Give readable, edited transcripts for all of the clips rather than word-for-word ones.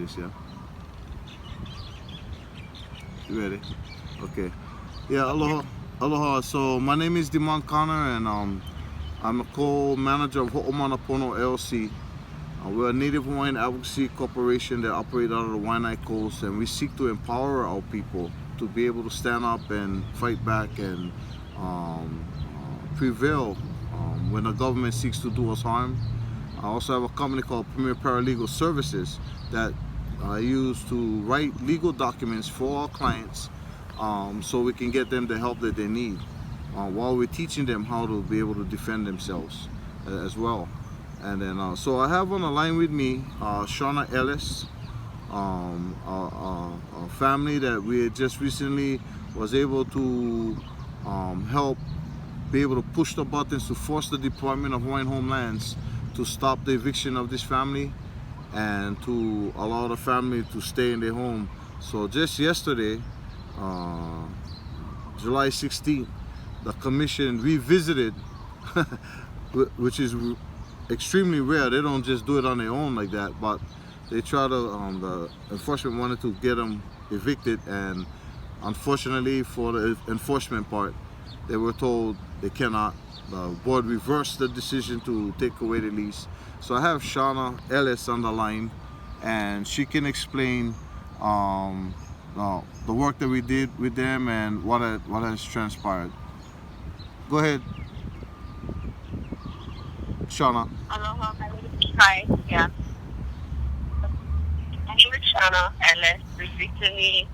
things, yeah. You ready? Okay. Yeah, aloha. Aloha. So my name is DeMont Conner, and I'm a co-manager of Ho'omana'opono LLC. We're a Native Hawaiian advocacy corporation that operates out of the Waianae Coast, and we seek to empower our people to be able to stand up and fight back and prevail when the government seeks to do us harm. I also have a company called Premier Paralegal Services that I use to write legal documents for our clients so we can get them the help that they need while we're teaching them how to be able to defend themselves as well. And then, so I have on the line with me Shauna Ellis, a family that we had just recently was able to help be able to push the buttons to force the Department of Hawaiian Homelands to stop the eviction of this family and to allow the family to stay in their home. So just yesterday, July 16th, the commission revisited, which is extremely rare. They don't just do it on their own like that, but they try to, the enforcement wanted to get them evicted, and unfortunately for the enforcement part, they were told they cannot. The board reversed the decision to take away the lease. So I have Shauna Ellis on the line, and she can explain the work that we did with them and what has transpired. Go ahead, Shauna. Aloha, my name is Hi, yeah. My name is Shauna Ellis. We recently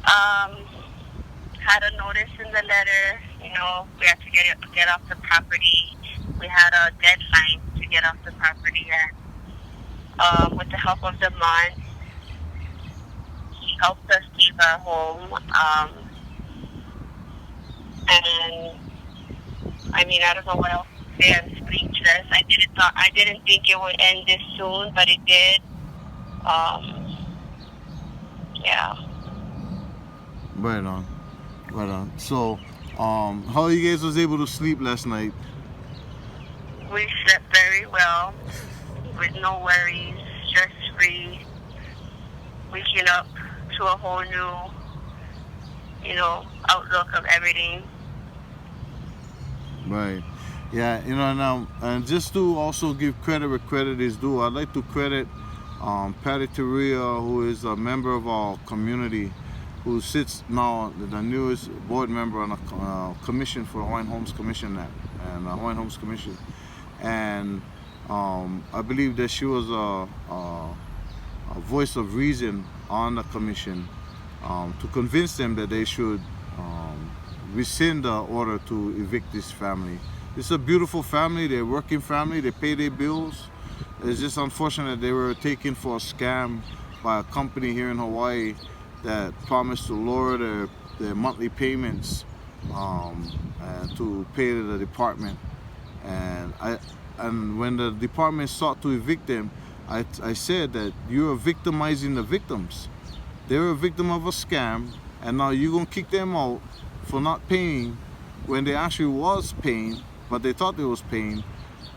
had a notice in the letter. You know, we had to get off the property. We had a deadline to get off the property, and with the help of DeMont, he helped us keep our home. And I mean, I don't know what else to say. I'm speechless. I didn't think it would end this soon, but it did. Yeah. Right on. Right on. So, how you guys was able to sleep last night? We slept very well, with no worries, stress-free, waking up to a whole new, outlook of everything. Right. Yeah, now, and just to also give credit where credit is due, I'd like to credit Patty Teria, who is a member of our community, who sits now, the newest board member on a commission for the Hawaiian Homes Commission and the Hawaiian Homes Commission. And I believe that she was a voice of reason on the commission to convince them that they should rescind the order to evict this family. It's a beautiful family, they're a working family, they pay their bills. It's just unfortunate they were taken for a scam by a company here in Hawaii that promised to lower their monthly payments to pay to the department. And when the department sought to evict them, I said that you're victimizing the victims. They were a victim of a scam, and now you're gonna kick them out for not paying when they actually was paying, but they thought they was paying,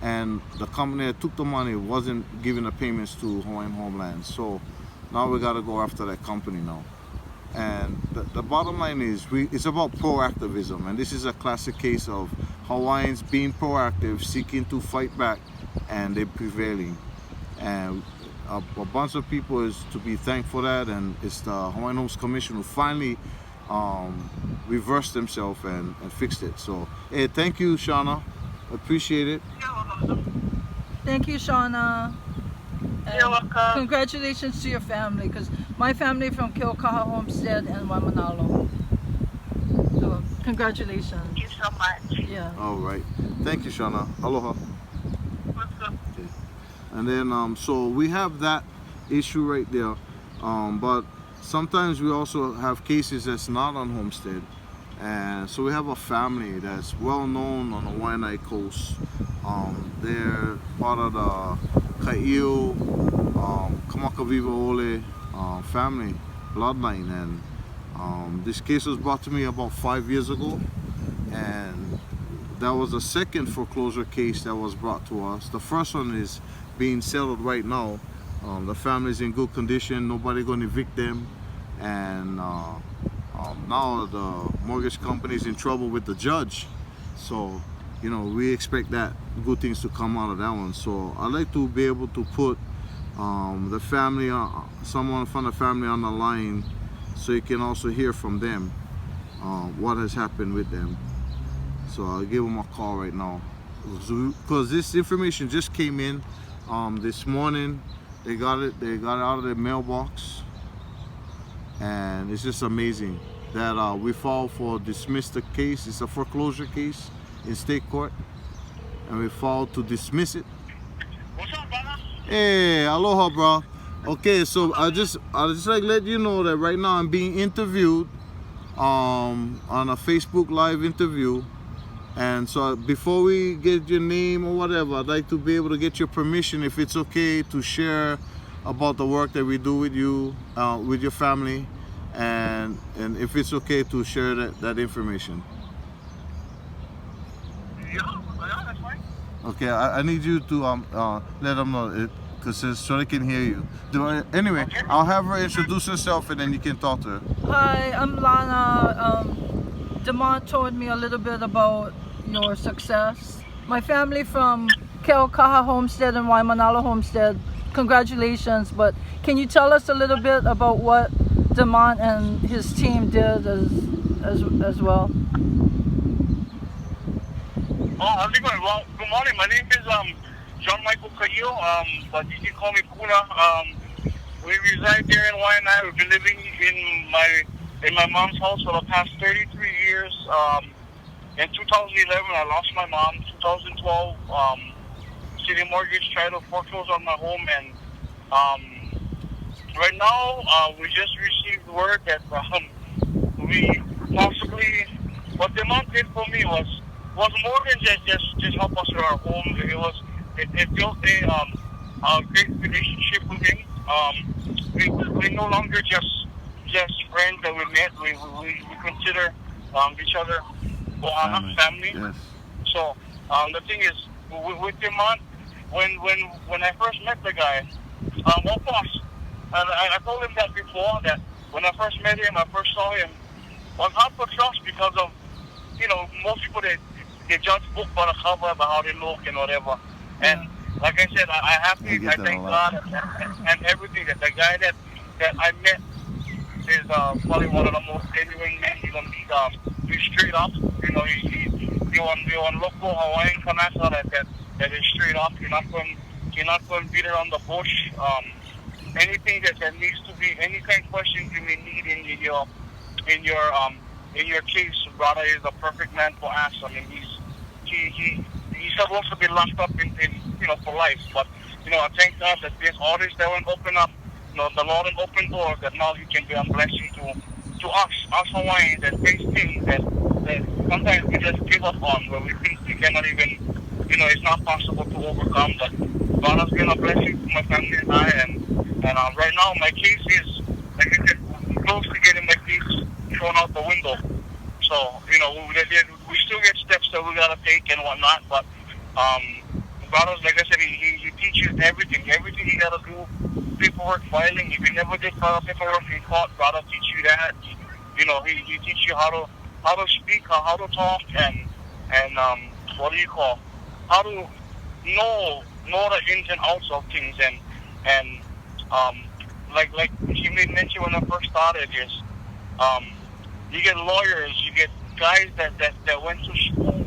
and the company that took the money wasn't giving the payments to Hawaiian Homelands. So now we got to go after that company now. And the bottom line is, it's about proactivism, and this is a classic case of Hawaiians being proactive, seeking to fight back, and they're prevailing. And a bunch of people is to be thankful for that, and it's the Hawaiian Homes Commission who finally reversed themselves and fixed it. So, hey, thank you, Shauna. Appreciate it. Thank you, Shauna. You're welcome. Congratulations to your family, because my family from Keokaha Homestead and Waimanalo. So congratulations. Thank you so much. Yeah. All right. Thank you, Shauna. Aloha. Okay. And then, so we have that issue right there. But sometimes we also have cases that's not on homestead. And so we have a family that's well known on the Waianae Coast. They're part of the Kaio, Kanaka Maoli family bloodline, and this case was brought to me about 5 years ago, and that was the second foreclosure case that was brought to us. The first one is being settled right now, The family's in good condition. Nobody gonna evict them, and now the mortgage company's in trouble with the judge. So, you know, we expect that good things to come out of that one. So I'd like to be able to put the family, someone from the family on the line, so you can also hear from them what has happened with them. So I'll give them a call right now, because this information just came in this morning. They got it out of their mailbox, and it's just amazing that we filed for dismiss the case. It's a foreclosure case in state court, and we filed to dismiss it. What's up, brother? Hey, aloha, bro. Okay, so I just like let you know that right now I'm being interviewed on a Facebook Live interview, and so before we get your name or whatever, I'd like to be able to get your permission, if it's okay, to share about the work that we do with you, with your family, and if it's okay to share that information. Yeah, that's fine. Okay, I need you to let them know it, because so they can hear you. Anyway, I'll have her introduce herself, and then you can talk to her. Hi, I'm Lana. DeMont told me a little bit about your success. My family from Keaukaha Homestead and Waimanalo Homestead, congratulations, but can you tell us a little bit about what DeMont and his team did as well? Oh, how's it going? Well, good morning. My name is John Michael Kaio, but you can call me Kuna. We reside there in Hawaiian. We've been living in my mom's house for the past 33 years. In 2011, I lost my mom. 2012, City Mortgage tried to foreclose on my home, and right now we just received word that we possibly, what DeMont did for me was more than just help us with our home. It built a great relationship with him. We no longer just friends that we met. We consider each other family. Yes. So the thing is, with DeMont, when I first met the guy, well, boss, and I told him that before, that when I first met him, I first saw him, was hard to trust because of, you know, most people they judge book by the cover, by how they look and whatever. And like I said, I thank God and everything that the guy that I met is probably one of the most genuine men. He's straight up. You know, you're on local Hawaiian Kanaka that is straight up. You're not going to beat around the bush. Anything that needs to be, any kind of questions you may need in your case, brother is a perfect man to ask. I mean, he's supposed to be locked up in for life, but I thank God that there's all this that will open up. The Lord will open doors that now He can be a blessing to us Hawaiians that face things that sometimes we just give up on, where we think we cannot even, it's not possible to overcome. But God has been a blessing to my family and I, and right now my case is, like I said, close to getting my case thrown out the window. So, we still get steps that we gotta take and whatnot, but brothers, like I said, he teaches everything he gotta do. Paperwork filing. If you never did file paperwork in court, brother teach you that. He teach you how to speak, how to talk, and how to know the ins and outs of things, and like he made mention when I first started is, you get lawyers, you get guys that went to school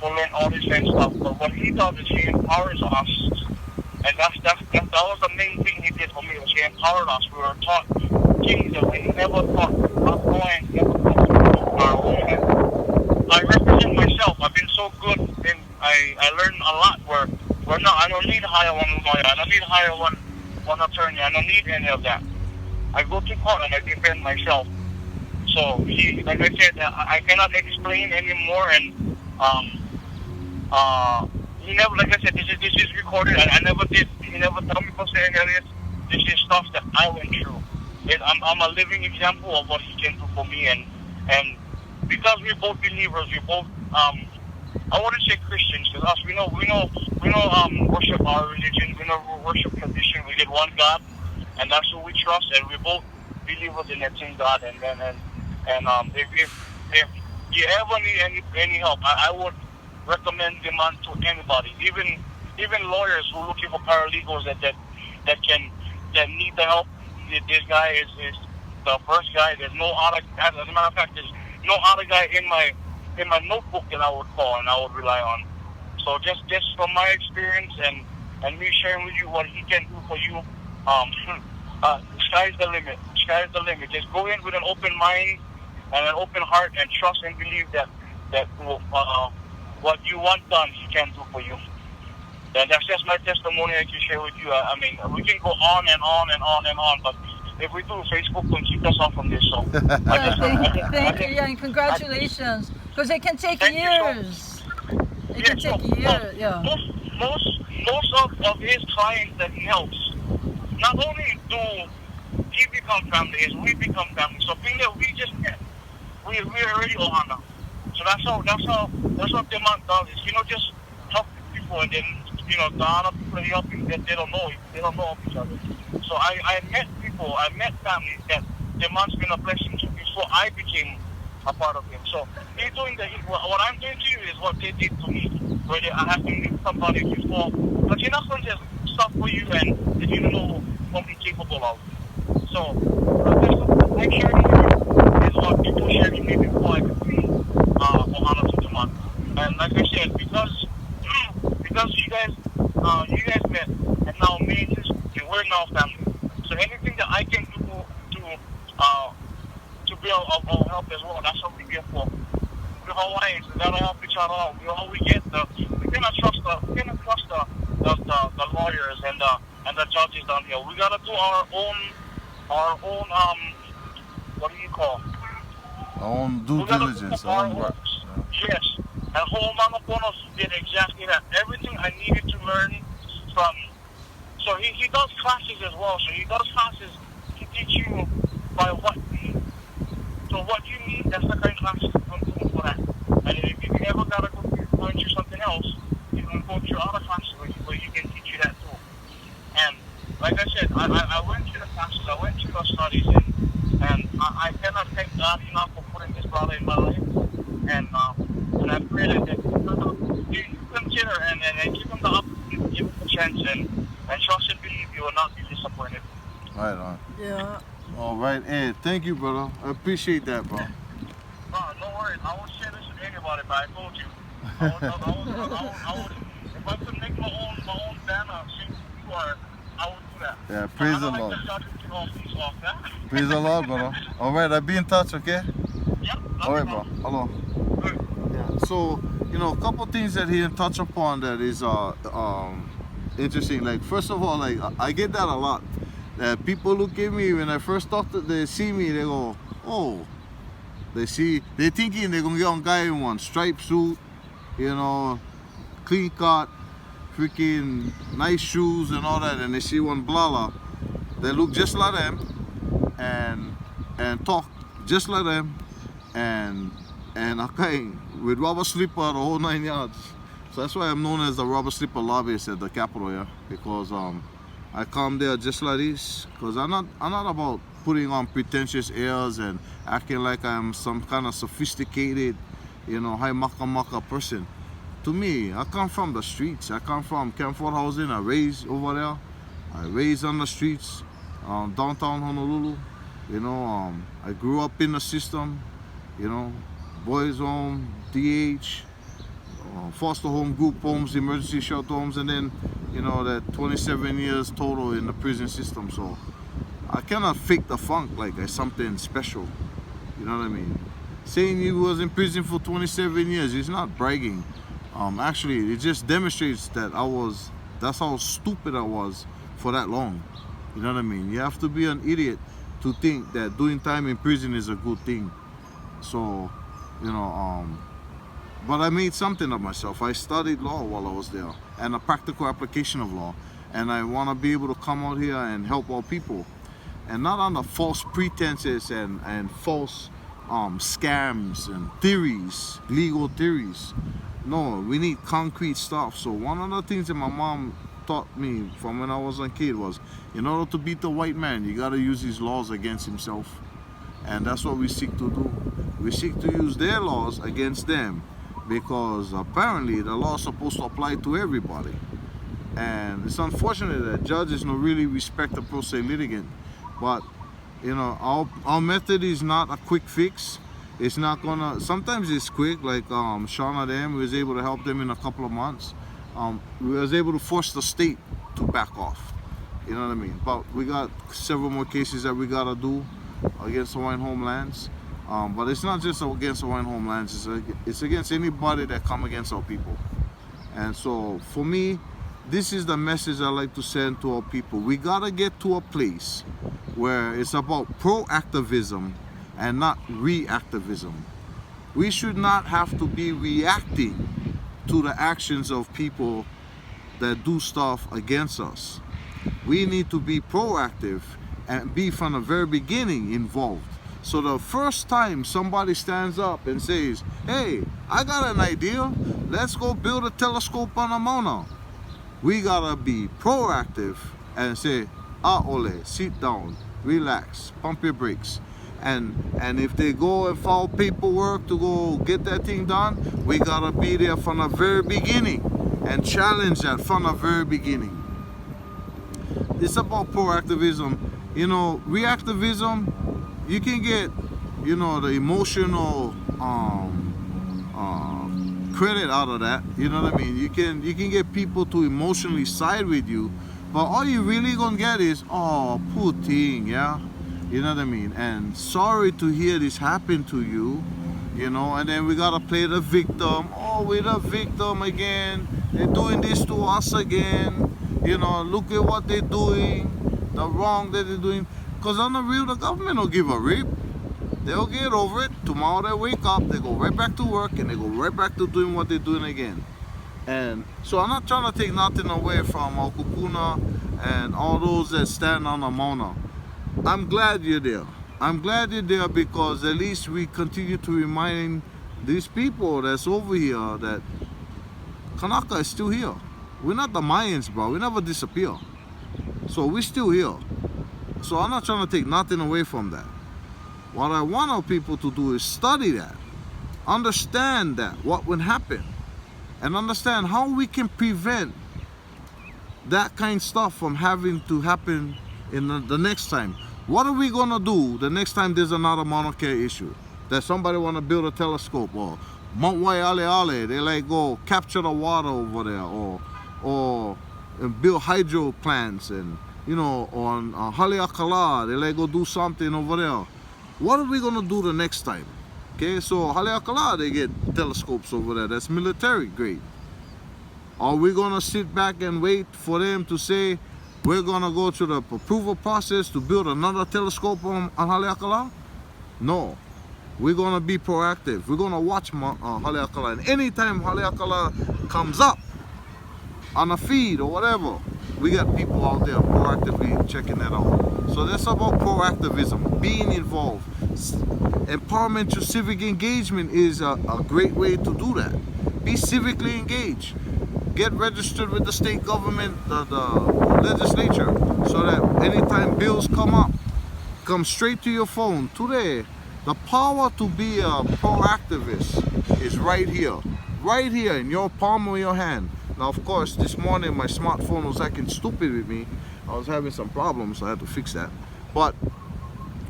to learn all this kind of stuff, but what he does is he empowers us. And that was the main thing he did for me, was he empowered us. We were taught things that we never taught. Us Hawaiians never taught our own. I represent myself. I've been so good, and I learned a lot where now I don't need to hire one lawyer. I don't need to hire one attorney. I don't need any of that. I go to court and I defend myself. So like I said, I cannot explain anymore, and he never, like I said, this is recorded. I never did. He never told me for saying this. This is stuff that I went through. I'm a living example of what he can do for me, and because we're both believers, we both I wouldn't say Christians, because us, we know, worship our religion, we know worship tradition. We get one God, and that's who we trust, and we both believers in that same God. And if you ever need any help, I would recommend DeMont to anybody, even lawyers who are looking for paralegals that need the help. This guy is the first guy. There's no other. As a matter of fact, there's no other guy in my notebook that I would call and I would rely on. So just from my experience and me sharing with you what he can do for you, sky's the limit. Sky's the limit. Just go in with an open mind and an open heart and trust and believe that what you want done, he can do for you. And that's just my testimony I can share with you. I mean, we can go on and on and on and on, but if we do, Facebook will keep us off from this. So, thank you. Yeah, and congratulations, because it can take years. It can take years. Yeah. Most of his clients that he helps, not only do he become family, is we become family. So being that we just met, we already Ohana. So that's what DeMont does. Is just help people and then the other people that help him that they don't know of each other. So I met families that DeMont's been a blessing to before I became a part of him. So he's doing what I'm doing to you is what they did to me, where I have to meet somebody before. But you're not going to just stop for you and you don't know what we're capable of. So I'm sharing here is what people shared with me before I became Ohana to DeMont. And like I said, because you guys met, and now me and you, we're now family. So anything that I can do to be of help as well, that's what we're here for. We're Hawaiians, we gotta help each other out. We cannot trust the lawyers and the judges down here. We gotta do our own what do you call? Our own due diligence. Yes. And Ho'omana'opono did exactly that. Everything I needed to learn from. So he does classes as well. So he does classes to teach you by what you need. So what you need, that's the kind of classes I'm doing for that. And if you ever gotta go into something else, you can go to your other classes where you can teach you that too. And like I said, I went through the classes, I went through the studies, and I cannot thank God enough for putting this brother in my life. And I pray that you consider and give him the opportunity, give him the chance, and trust and believe you will not be disappointed. Right on. Yeah. All right, Ed. Thank you, brother. I appreciate that, bro. No worries. I won't share this with anybody, but I told you. I would, if I could make my own banner, saying who you are, I would do that. Yeah, praise the Lord. Yeah? Praise the Lord, brother. All right, I'll be in touch, okay? Yep. All right, bro. Hello. Yeah. So, a couple things that he didn't touch upon that is interesting. Like, first of all, like I get that a lot. That people look at me when I first they see me, they go, oh, they're thinking they're gonna get on guy in one striped suit, clean cut, freaking nice shoes and all that, and they see one blala, they look just like them and talk just like them and okay, with rubber slipper the whole 9 yards. So that's why I'm known as the rubber slipper lobbyist at the Capitol, yeah, because I come there just like this, because I'm not about putting on pretentious airs and acting like I'm some kind of sophisticated, high maka person. To me, I come from the streets. I come from Camford Housing. I raised over there. I raised on the streets, downtown Honolulu. I grew up in the system. Boys home, DH, foster home, group homes, emergency shelter homes, and then that 27 years total in the prison system. So I cannot fake the funk like it's something special. You know what I mean? Saying he was in prison for 27 years is not bragging. Actually, it just demonstrates that that's how stupid I was for that long. You know what I mean? You have to be an idiot to think that doing time in prison is a good thing. So, but I made something of myself. I studied law while I was there, and a practical application of law. And I want to be able to come out here and help our people. And not under false pretenses and false scams and theories, legal theories. No, we need concrete stuff. So one of the things that my mom taught me from when I was a kid was, in order to beat the white man, you gotta use his laws against himself. And that's what we seek to do. We seek to use their laws against them, because apparently the law is supposed to apply to everybody. And it's unfortunate that judges don't really respect the pro se litigant. But you know, our method is not a quick fix. It's not gonna, sometimes it's quick, like Shauna them, we was able to help them in a couple of months. We was able to force the state to back off. You know what I mean? But we got several more cases that we gotta do against Hawaiian homelands. But it's not just against Hawaiian homelands, it's against anybody that come against our people. And so for me, this is the message I like to send to our people. We gotta get to a place where it's about proactivism and not reactivism. We should not have to be reacting to the actions of people that do stuff against us. We need to be proactive and be from the very beginning involved. So the first time somebody stands up and says, hey, I got an idea, let's go build a telescope on a Mauna, we gotta be proactive and say, ole, sit down, relax, pump your brakes. And if they go and file paperwork to go get that thing done, we gotta be there from the very beginning and challenge that from the very beginning. It's about proactivism. You know, reactivism, you can get, you know, the emotional credit out of that. You know what I mean? You can get people to emotionally side with you, but all you really gonna get is, oh, poor thing, yeah. You know what I mean? And sorry to hear this happen to you, you know, and then we gotta play the victim. Oh, we're the victim again. They're doing this to us again. You know, look at what they're doing, the wrong that they're doing. Because on the real, the government don't give a rip. They'll get over it. Tomorrow they wake up, they go right back to work, and they go right back to doing what they're doing again. And so I'm not trying to take nothing away from our Kuna and all those that stand on the Mauna. I'm glad you're there. I'm glad you're there, because at least we continue to remind these people that's over here that Kanaka is still here. We're not the Mayans, bro. We never disappear. So we're still here. So I'm not trying to take nothing away from that. What I want our people to do is study that, understand that, what would happen, and understand how we can prevent that kind of stuff from having to happen in the next time. What are we gonna do the next time there's another Mauna Kea issue? That somebody wanna build a telescope, or Mount Waialeale, they like go capture the water over there, or build hydro plants, and you know, on Haleakala, they like go do something over there. What are we gonna do the next time? Okay, so Haleakala, they get telescopes over there, that's military grade. Are we gonna sit back and wait for them to say, we're gonna go through the approval process to build another telescope on Haleakala? No, we're gonna be proactive. We're gonna watch Haleakala, and anytime Haleakala comes up on a feed or whatever, we got people out there proactively checking that out. So that's about proactivism, being involved. Empowerment through civic engagement is a great way to do that. Be civically engaged. Get registered with the state government, the legislature, so that anytime bills come up, come straight to your phone. Today, the power to be a proactivist is right here in your palm of your hand. Now, of course, this morning my smartphone was acting stupid with me. I was having some problems, so I had to fix that. But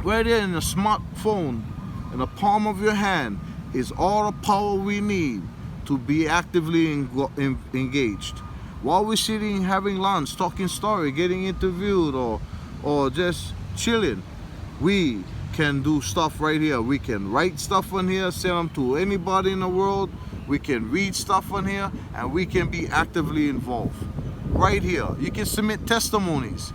right there in the smartphone, in the palm of your hand, is all the power we need to be actively engaged. While we're sitting having lunch, talking story, getting interviewed, or just chilling, we can do stuff right here. We can write stuff on here, send them to anybody in the world. We can read stuff on here, and we can be actively involved. Right here, you can submit testimonies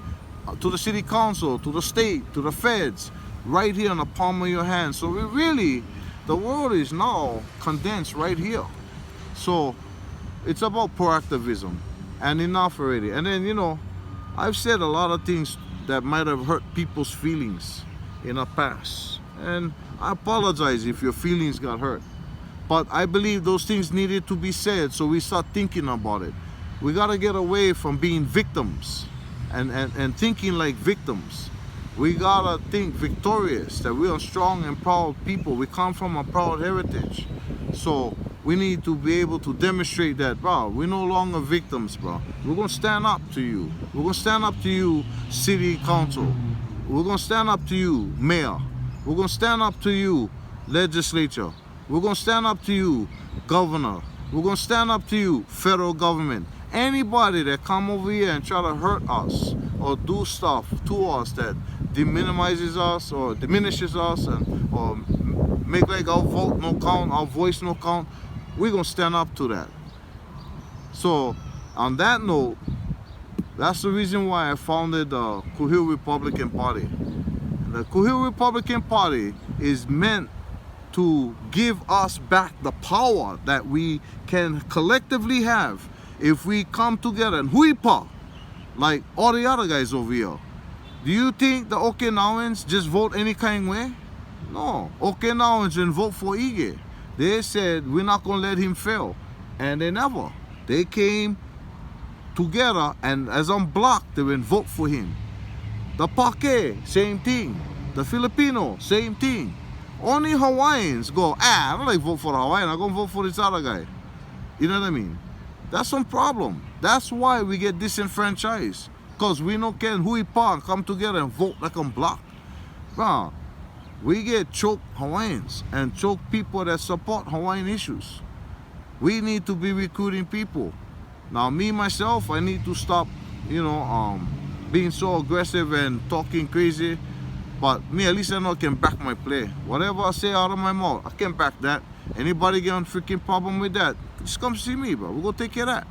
to the city council, to the state, to the feds, right here in the palm of your hand. So we really, the world is now condensed right here. So it's about proactivism, and enough already. And then, you know, I've said a lot of things that might have hurt people's feelings in the past, and I apologize if your feelings got hurt. But I believe those things needed to be said, so we start thinking about it. We gotta get away from being victims and thinking like victims. We gotta think victorious, that we are strong and proud people. We come from a proud heritage. So we need to be able to demonstrate that, bro, we're no longer victims, bro. We're gonna stand up to you. We're gonna stand up to you, city council. We're gonna stand up to you, mayor. We're gonna stand up to you, legislature. We're gonna stand up to you, governor. We're gonna stand up to you, federal government. Anybody that come over here and try to hurt us or do stuff to us that deminimizes us or diminishes us or make like our vote no count, our voice no count, we're gonna stand up to that. So on that note, that's the reason why I founded the Kuhio Republican Party. The Kuhio Republican Party is meant to give us back the power that we can collectively have if we come together and huipa like all the other guys over here. Do you think the Okinawans just vote any kind of way? No, Okinawans didn't vote for Ige. They said we're not gonna let him fail, and they never. They came together and as on block they went vote for him. The Pake, same thing. The Filipino, same thing. Only Hawaiians go, I don't like vote for the Hawaiian, I'm gonna vote for this other guy. You know what I mean? That's some problem. That's why we get disenfranchised. Because we don't can huipa and come together and vote like a block. Bro, we get choked Hawaiians and choked people that support Hawaiian issues. We need to be recruiting people. Now me myself, I need to stop, being so aggressive and talking crazy. But me, at least I know I can back my play. Whatever I say out of my mouth, I can back that. Anybody get a freaking problem with that, just come see me, bro. We're gonna take care of that.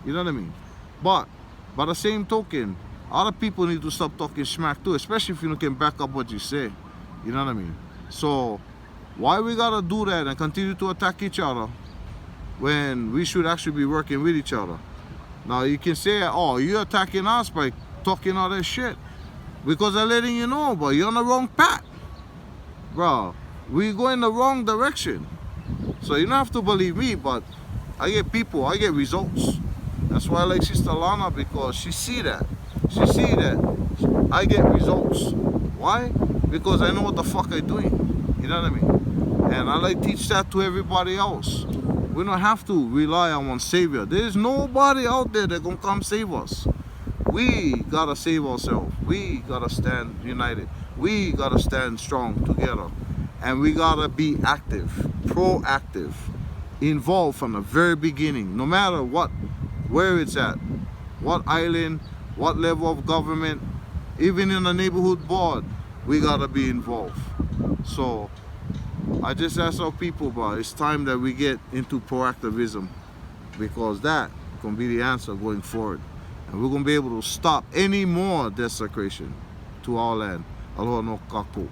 You know what I mean? But by the same token, other people need to stop talking smack too, especially if you can back up what you say. You know what I mean? So why we gotta do that and continue to attack each other when we should actually be working with each other? Now you can say, oh, you're attacking us by talking all that shit. Because I'm letting you know, but you're on the wrong path. Bro, we go in the wrong direction. So you don't have to believe me, but I get people, I get results. That's why I like Sister Lana, because she see that. She see that I get results. Why? Because I know what the fuck I'm doing. You know what I mean? And I like teach that to everybody else. We don't have to rely on one savior. There's nobody out there that gonna come save us. We gotta save ourselves. We gotta stand united. We gotta stand strong together. And we gotta be active, proactive, involved from the very beginning, no matter what, where it's at, what island, what level of government, even in the neighborhood board, we gotta be involved. So I just ask our people, bro, it's time that we get into proactivism, because that can be the answer going forward. And we're going to be able to stop any more desecration to our land. Aloha no kakou.